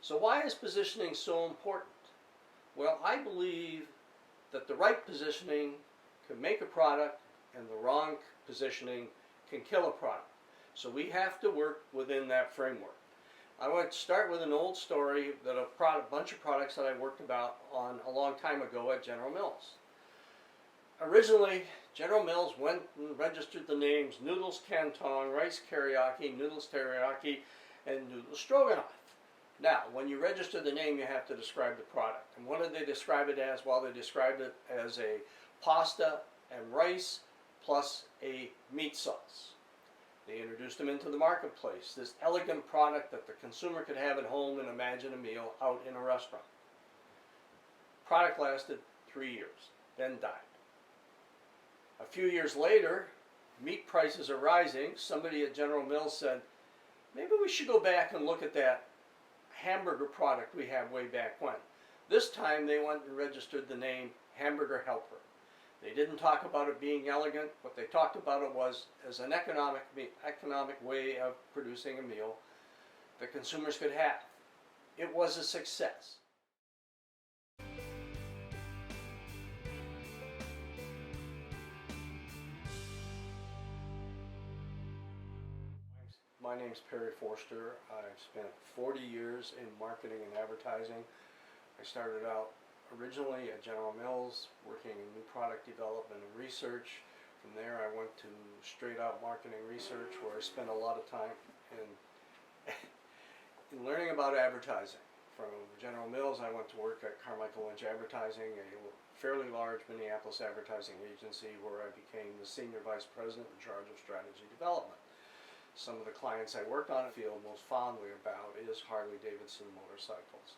So why is positioning so important? Well, I believe that the right positioning can make a product and the wrong positioning can kill a product. So we have to work within that framework. I want to start with an old story that a bunch of products that I worked about on a long time ago at General Mills. Originally, General Mills went and registered the names Noodles Canton, Rice Teriyaki, Noodles Teriyaki, and Noodles Stroganoff. Now, when you register the name, you have to describe the product. And what did they describe it as? Well, they described it as a pasta and rice plus a meat sauce. They introduced them into the marketplace, this elegant product that the consumer could have at home and imagine a meal out in a restaurant. Product lasted 3 years, then died. A few years later, meat prices are rising. Somebody at General Mills said, maybe we should go back and look at that hamburger product we had way back when. This time they went and registered the name Hamburger Helper. They didn't talk about it being elegant. What they talked about it was as an economic way of producing a meal that consumers could have. It was a success. My name's Perry Forster. I've spent 40 years in marketing and advertising. I started out originally at General Mills working in new product development and research. From there I went to straight out marketing research where I spent a lot of time in learning about advertising. From General Mills I went to work at Carmichael Lynch Advertising, a fairly large Minneapolis advertising agency where I became the Senior Vice President in charge of strategy development. Some of the clients I worked on in the field most fondly about is Harley-Davidson motorcycles.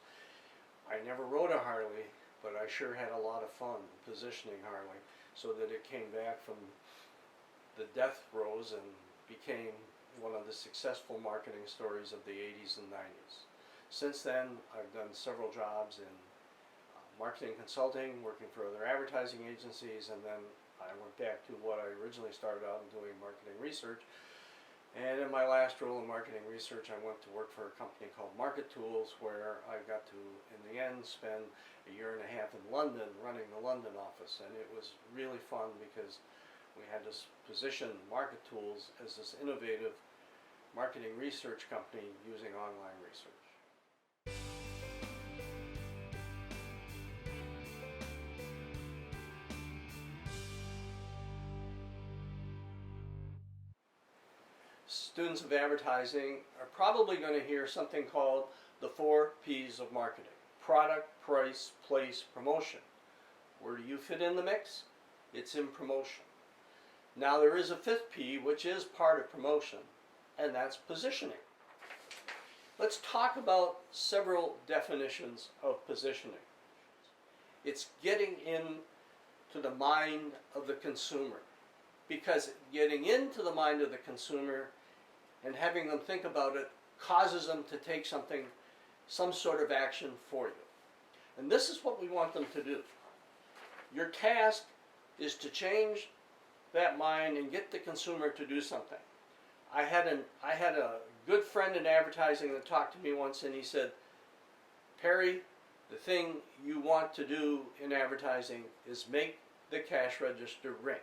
I never rode a Harley, but I sure had a lot of fun positioning Harley so that it came back from the death throes and became one of the successful marketing stories of the 80s and 90s. Since then, I've done several jobs in marketing consulting, working for other advertising agencies, and then I went back to what I originally started out in doing, marketing research. And in my last role in marketing research, I went to work for a company called Market Tools, where I got to, in the end, spend a year and a half in London running the London office. And it was really fun because we had to position Market Tools as this innovative marketing research company using online research. Students of advertising are probably going to hear something called the 4 P's of marketing: product, price, place, promotion. Where do you fit in the mix? It's in promotion. Now there is a 5th P, which is part of promotion, and that's positioning. Let's talk about several definitions of positioning. It's getting into the mind of the consumer, because getting into the mind of the consumer and having them think about it causes them to take some sort of action for you. And this is what we want them to do. Your task is to change that mind and get the consumer to do something. I had a good friend in advertising that talked to me once, and he said, Perry, the thing you want to do in advertising is make the cash register ring.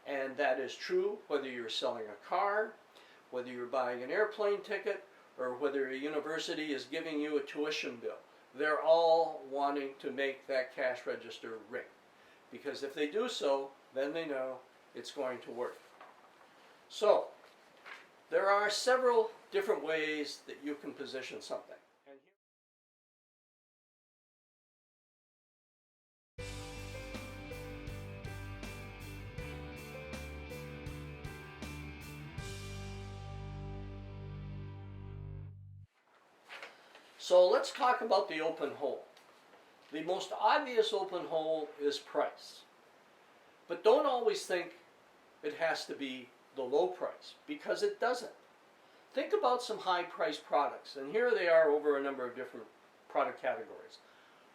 And that is true whether you're selling a car, whether you're buying an airplane ticket, or whether a university is giving you a tuition bill. They're all wanting to make that cash register ring. Because if they do so, then they know it's going to work. So, there are several different ways that you can position something. So let's talk about the open hole. The most obvious open hole is price. But don't always think it has to be the low price, because it doesn't. Think about some high-priced products, and here they are over a number of different product categories.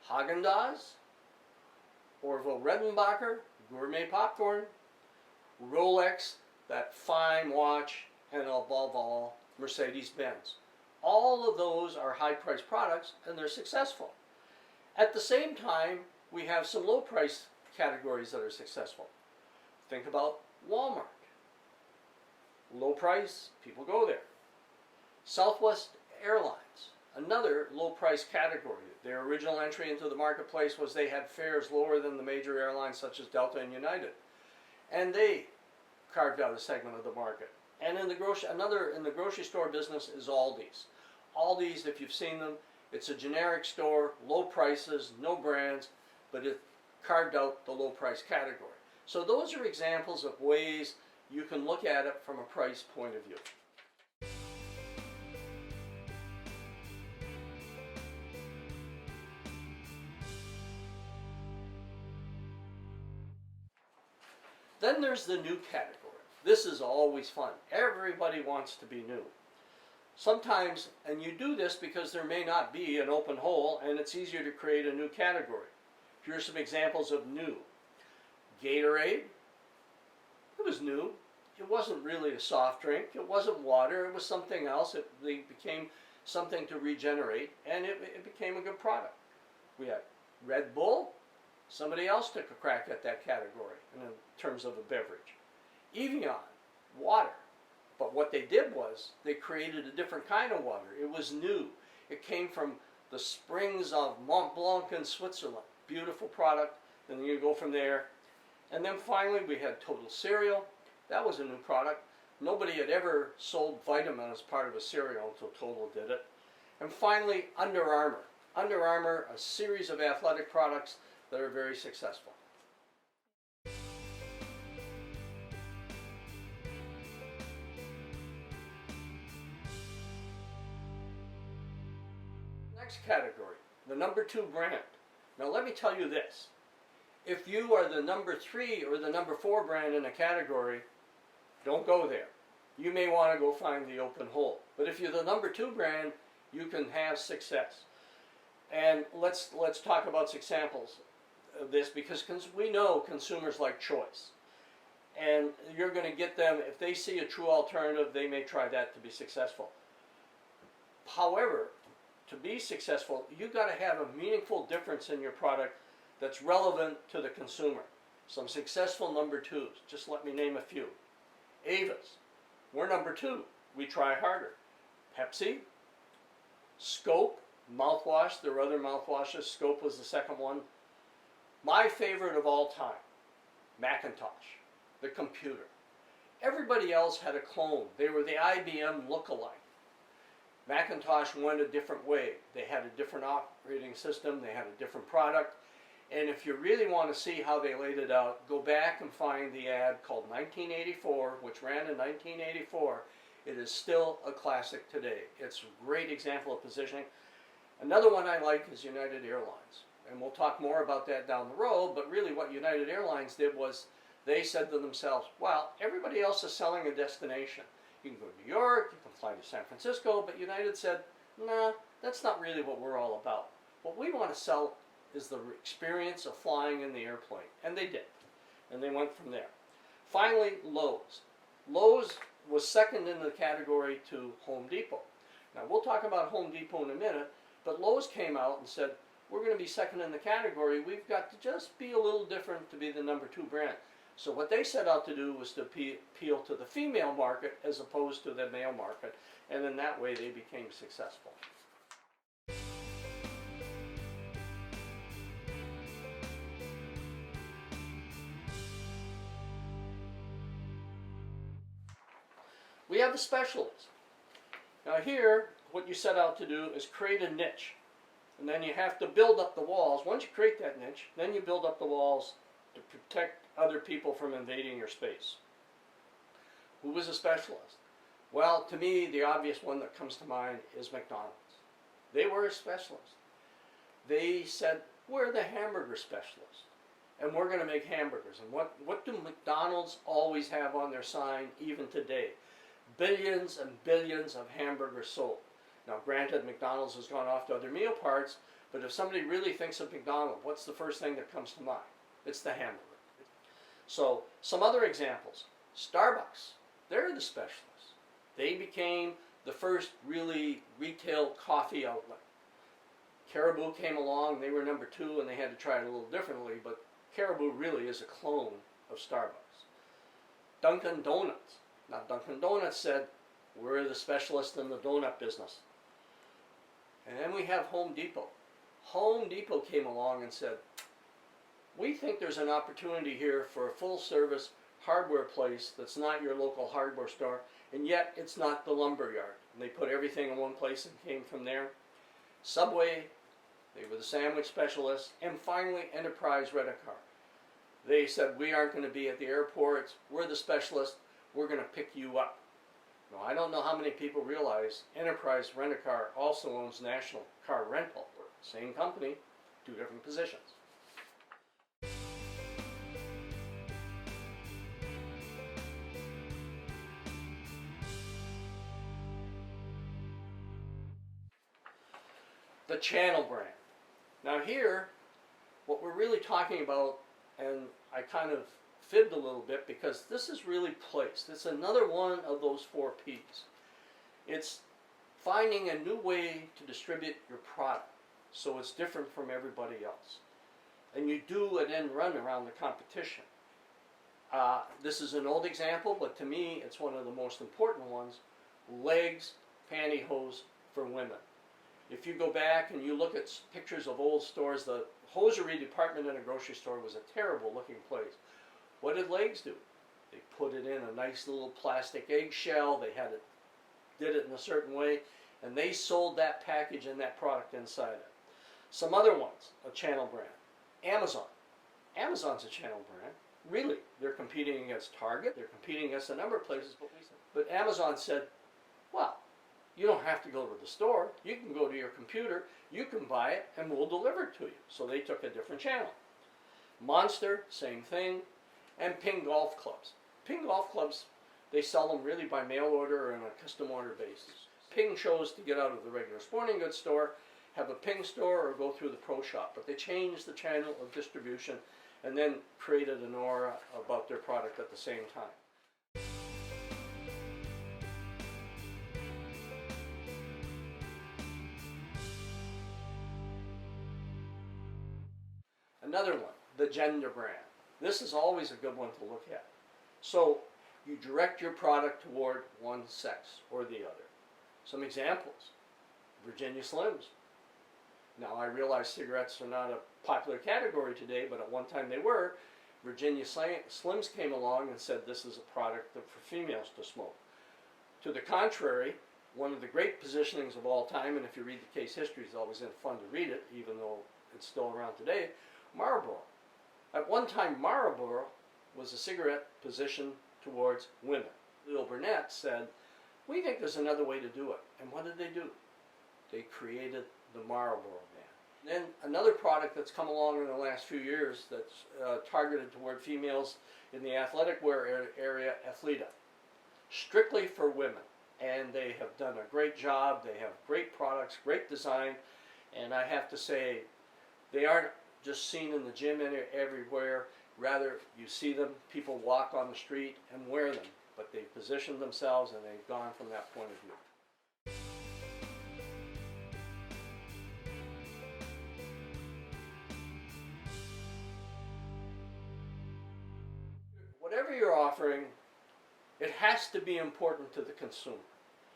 Häagen-Dazs, Orville Redenbacher, gourmet popcorn, Rolex, that fine watch, and above all, Mercedes-Benz. All of those are high-priced products, and they're successful. At the same time, we have some low-price categories that are successful. Think about Walmart. Low price, people go there. Southwest Airlines, another low-price category. Their original entry into the marketplace was they had fares lower than the major airlines such as Delta and United. And they carved out a segment of the market. And in the grocery store business is Aldi's. Aldi's, if you've seen them, it's a generic store, low prices, no brands, but it carved out the low price category. So those are examples of ways you can look at it from a price point of view. Then there's the new category. This is always fun. Everybody wants to be new. Sometimes, and you do this because there may not be an open hole and it's easier to create a new category. Here's some examples of new. Gatorade, it was new. It wasn't really a soft drink. It wasn't water. It was something else. It became something to regenerate, and it became a good product. We had Red Bull. Somebody else took a crack at that category in terms of a beverage. Evian, water. But what they did was they created a different kind of water. It was new. It came from the springs of Mont Blanc in Switzerland. Beautiful product. And then you go from there. And then finally we had Total Cereal. That was a new product. Nobody had ever sold vitamin as part of a cereal until Total did it. And finally, Under Armour. Under Armour, a series of athletic products that are very successful. Next category, the number 2 brand. Now let me tell you this. If you are the number 3 or the number 4 brand in a category, don't go there. You may want to go find the open hole. But if you're the number 2 brand, you can have success. And let's talk about some examples of this, because we know consumers like choice. And you're going to get them, if they see a true alternative, they may try that to be successful. However, to be successful, you've got to have a meaningful difference in your product that's relevant to the consumer. Some successful number 2s, just let me name a few. Avis, we're number 2, we try harder. Pepsi, Scope, mouthwash, there were other mouthwashes, Scope was the second one. My favorite of all time, Macintosh, the computer. Everybody else had a clone. They were the IBM look-alike. Macintosh went a different way. They had a different operating system, they had a different product. And if you really want to see how they laid it out, go back and find the ad called 1984, which ran in 1984. It is still a classic today. It's a great example of positioning. Another one I like is United Airlines. And we'll talk more about that down the road, but really what United Airlines did was they said to themselves, well, everybody else is selling a destination. You can go to New York, you can fly to San Francisco, but United said, nah, that's not really what we're all about. What we want to sell is the experience of flying in the airplane. And they did. And they went from there. Finally, Lowe's. Lowe's was second in the category to Home Depot. Now, we'll talk about Home Depot in a minute, but Lowe's came out and said, we're going to be second in the category. We've got to just be a little different to be the number 2 brand. So what they set out to do was to appeal to the female market as opposed to the male market. And in that way, they became successful. We have the specialists. Now here, what you set out to do is create a niche. And then you have to build up the walls. Once you create that niche, then you build up the walls to protect other people from invading your space. Who was a specialist? Well, to me, the obvious one that comes to mind is McDonald's. They were a specialist. They said, we're the hamburger specialists, and we're going to make hamburgers. And what do McDonald's always have on their sign even today? Billions and billions of hamburgers sold. Now, granted, McDonald's has gone off to other meal parts, but if somebody really thinks of McDonald's, what's the first thing that comes to mind? It's the hamburger. So, some other examples. Starbucks, they're the specialists. They became the first really retail coffee outlet. Caribou came along, they were number 2, and they had to try it a little differently, but Caribou really is a clone of Starbucks. Dunkin' Donuts. Now Dunkin' Donuts said, we're the specialist in the donut business. And then we have Home Depot. Home Depot came along and said, we think there's an opportunity here for a full service hardware place that's not your local hardware store, and yet it's not the lumber yard. And they put everything in one place and came from there. Subway, they were the sandwich specialists, and finally Enterprise Rent-A-Car. They said, we aren't going to be at the airports, we're the specialists, we're going to pick you up. Now, I don't know how many people realize Enterprise Rent-A-Car also owns National Car Rental. Same company, 2 different positions. The channel brand. Now here, what we're really talking about, and I kind of fibbed a little bit because this is really placed. It's another one of those 4 P's. It's finding a new way to distribute your product so it's different from everybody else. And you do an end run around the competition. This is an old example, but to me it's one of the most important ones. Legs, pantyhose for women. If you go back and you look at pictures of old stores, the hosiery department in a grocery store was a terrible looking place. What did Legs do? They put it in a nice little plastic eggshell, did it in a certain way, and they sold that package and that product inside it. Some other ones, a channel brand. Amazon. Amazon's a channel brand. Really, they're competing against Target, they're competing against a number of places, but Amazon said, well, you don't have to go to the store. You can go to your computer, you can buy it, and we'll deliver it to you. So they took a different channel. Monster, same thing. And Ping Golf Clubs. Ping Golf Clubs, they sell them really by mail order or on a custom order basis. Ping chose to get out of the regular sporting goods store, have a Ping store, or go through the pro shop. But they changed the channel of distribution and then created an aura about their product at the same time. Another one, the gender brand. This is always a good one to look at. So you direct your product toward one sex or the other. Some examples, Virginia Slims. Now I realize cigarettes are not a popular category today, but at one time they were. Virginia Slims came along and said this is a product for females to smoke. To the contrary, one of the great positionings of all time, and if you read the case history, it's always fun to read it, even though it's still around today, Marlboro. At one time, Marlboro was a cigarette positioned towards women. Leo Burnett said, we think there's another way to do it. And what did they do? They created the Marlboro brand. Then another product that's come along in the last few years that's targeted toward females in the athletic wear area, Athleta. Strictly for women. And they have done a great job. They have great products, great design. And I have to say, they aren't just seen in the gym everywhere. Rather, you see them, people walk on the street and wear them. But they've positioned themselves and they've gone from that point of view. Whatever you're offering, it has to be important to the consumer.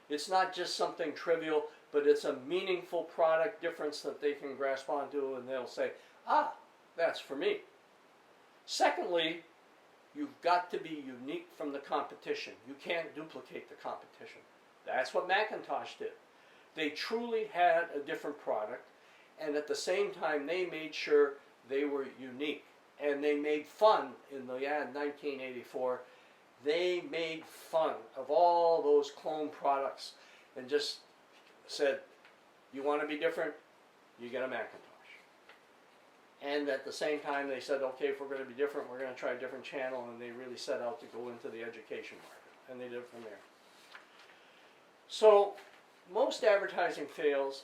It's not just something trivial, but it's a meaningful product difference that they can grasp onto and they'll say, ah, that's for me. Secondly, you've got to be unique from the competition. You can't duplicate the competition. That's what Macintosh did. They truly had a different product, and at the same time they made sure they were unique. And they made fun in the 1984. They made fun of all those clone products and just said, you want to be different, you get a Macintosh. And at the same time they said, okay, if we're going to be different, we're going to try a different channel, and they really set out to go into the education market, and they did it from there. So most advertising fails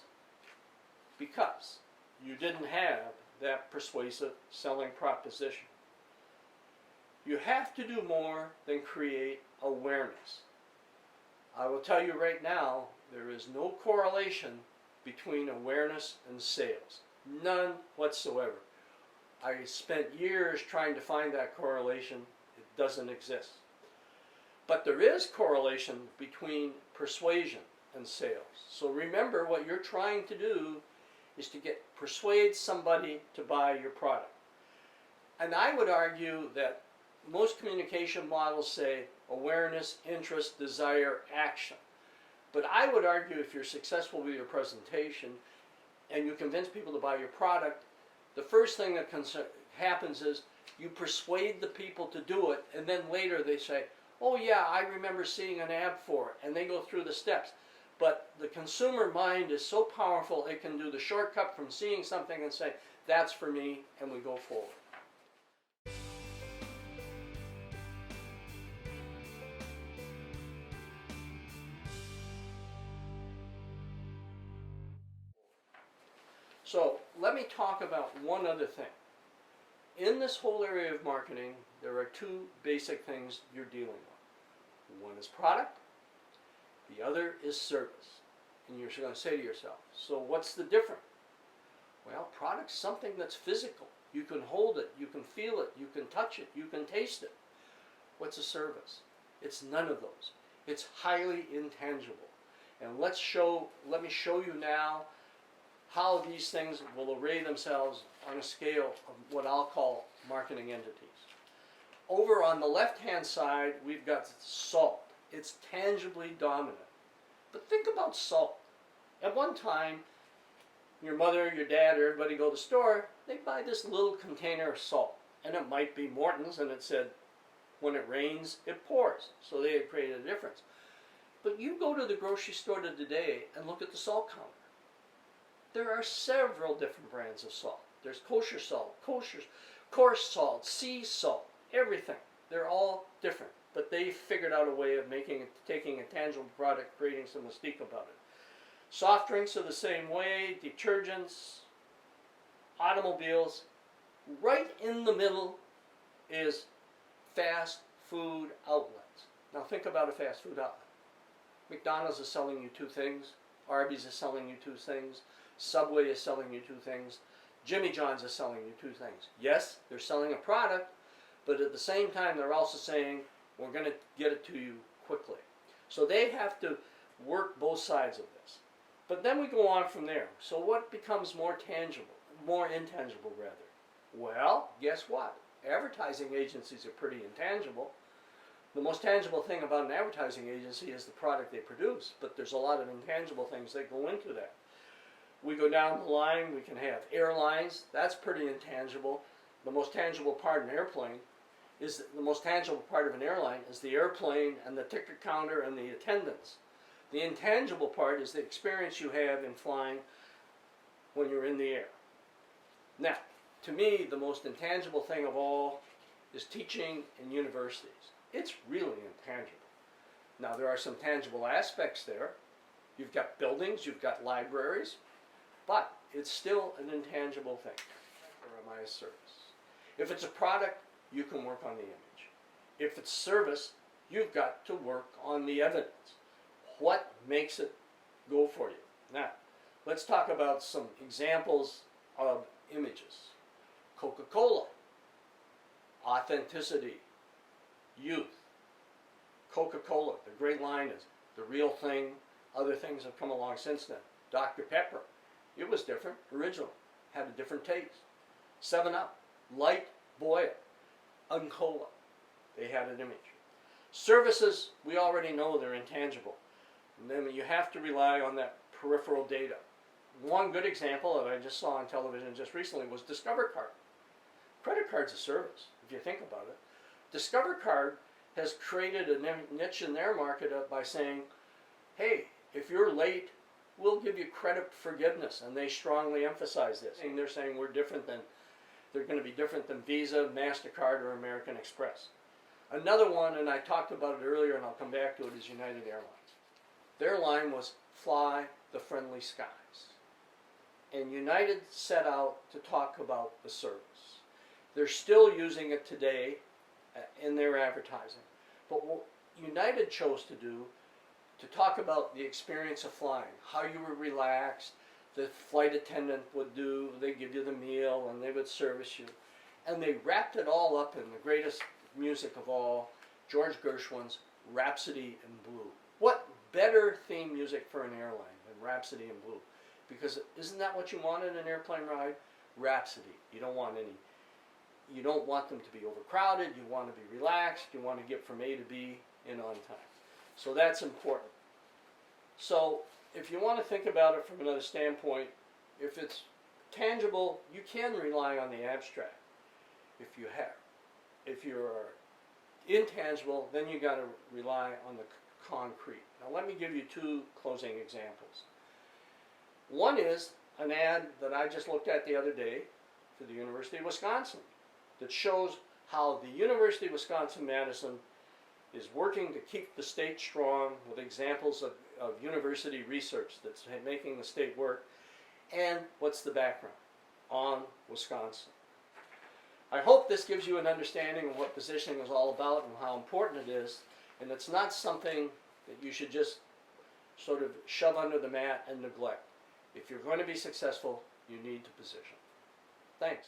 because you didn't have that persuasive selling proposition. You have to do more than create awareness. I will tell you right now, There is no correlation between awareness and sales. None whatsoever. I spent years trying to find that correlation. It doesn't exist. But there is correlation between persuasion and sales. So remember, what you're trying to do is to persuade somebody to buy your product. And I would argue that most communication models say awareness, interest, desire, action. But I would argue if you're successful with your presentation and you convince people to buy your product, the first thing that happens is you persuade the people to do it, and then later they say, oh yeah, I remember seeing an ad for it, and they go through the steps. But the consumer mind is so powerful, it can do the shortcut from seeing something and say, that's for me, and we go forward. So let me talk about one other thing. In this whole area of marketing, there are two basic things you're dealing with. One is product, the other is service. And you're going to say to yourself, so what's the difference? Well, product's something that's physical. You can hold it, you can feel it, you can touch it, you can taste it. What's a service? It's none of those. It's highly intangible. And let me show you now how these things will array themselves on a scale of what I'll call marketing entities. Over on the left-hand side, we've got salt. It's tangibly dominant. But think about salt. At one time, your mother, your dad, or everybody go to the store, they buy this little container of salt. And it might be Morton's, and it said, when it rains, it pours. So they had created a difference. But you go to the grocery store today and look at the salt counter. There are several different brands of salt. There's kosher salt, coarse salt, sea salt, everything. They're all different, but they figured out a way of taking a tangible product, creating some mystique about it. Soft drinks are the same way, detergents, automobiles. Right in the middle is fast food outlets. Now think about a fast food outlet. McDonald's is selling you two things. Arby's is selling you two things. Subway is selling you two things. Jimmy John's is selling you two things. Yes, they're selling a product, but at the same time they're also saying, we're going to get it to you quickly. So they have to work both sides of this. But then we go on from there. So what becomes more tangible, more intangible rather? Well, guess what? Advertising agencies are pretty intangible. The most tangible thing about an advertising agency is the product they produce, but there's a lot of intangible things that go into that. We go down the line, we can have airlines. That's pretty intangible. The most tangible part of an airplane is the most tangible part of an airline is the airplane and the ticket counter and the attendants. The intangible part is the experience you have in flying when you're in the air. Now, to me, the most intangible thing of all is teaching in universities. It's really intangible. Now, there are some tangible aspects there. You've got buildings, you've got libraries, but it's still an intangible thing. Or am I a service? If it's a product, you can work on the image. If it's service, you've got to work on the evidence. What makes it go for you? Now, let's talk about some examples of images. Coca-Cola, authenticity, youth. Coca-Cola, the great line is the real thing. Other things have come along since then. Dr. Pepper, it was different, original, had a different taste. 7-Up, light, boil, Uncola, they had an image. Services, we already know they're intangible. And then you have to rely on that peripheral data. One good example that I just saw on television just recently was Discover Card. Credit card's a service, if you think about it. Discover Card has created a niche in their market by saying, hey, if you're late, we'll give you credit forgiveness, and they strongly emphasize this. And they're saying they're going to be different than Visa, MasterCard, or American Express. Another one, and I talked about it earlier, and I'll come back to it, is United Airlines. Their line was fly the friendly skies. And United set out to talk about the service. They're still using it today in their advertising. But what United chose to do to talk about the experience of flying, how you were relaxed, the flight attendant would do, they'd give you the meal and they would service you. And they wrapped it all up in the greatest music of all, George Gershwin's Rhapsody in Blue. What better theme music for an airline than Rhapsody in Blue? Because isn't that what you want in an airplane ride? Rhapsody. You don't want them to be overcrowded, you want to be relaxed, you want to get from A to B in on time. So that's important. So if you want to think about it from another standpoint, if it's tangible, you can rely on the abstract. If you're intangible, then you got to rely on the concrete. Now let me give you two closing examples. One is an ad that I just looked at the other day for the University of Wisconsin that shows how the University of Wisconsin-Madison is working to keep the state strong with examples of university research that's making the state work. And what's the background? On Wisconsin. I hope this gives you an understanding of what positioning is all about and how important it is. And it's not something that you should just sort of shove under the mat and neglect. If you're going to be successful, you need to position. Thanks.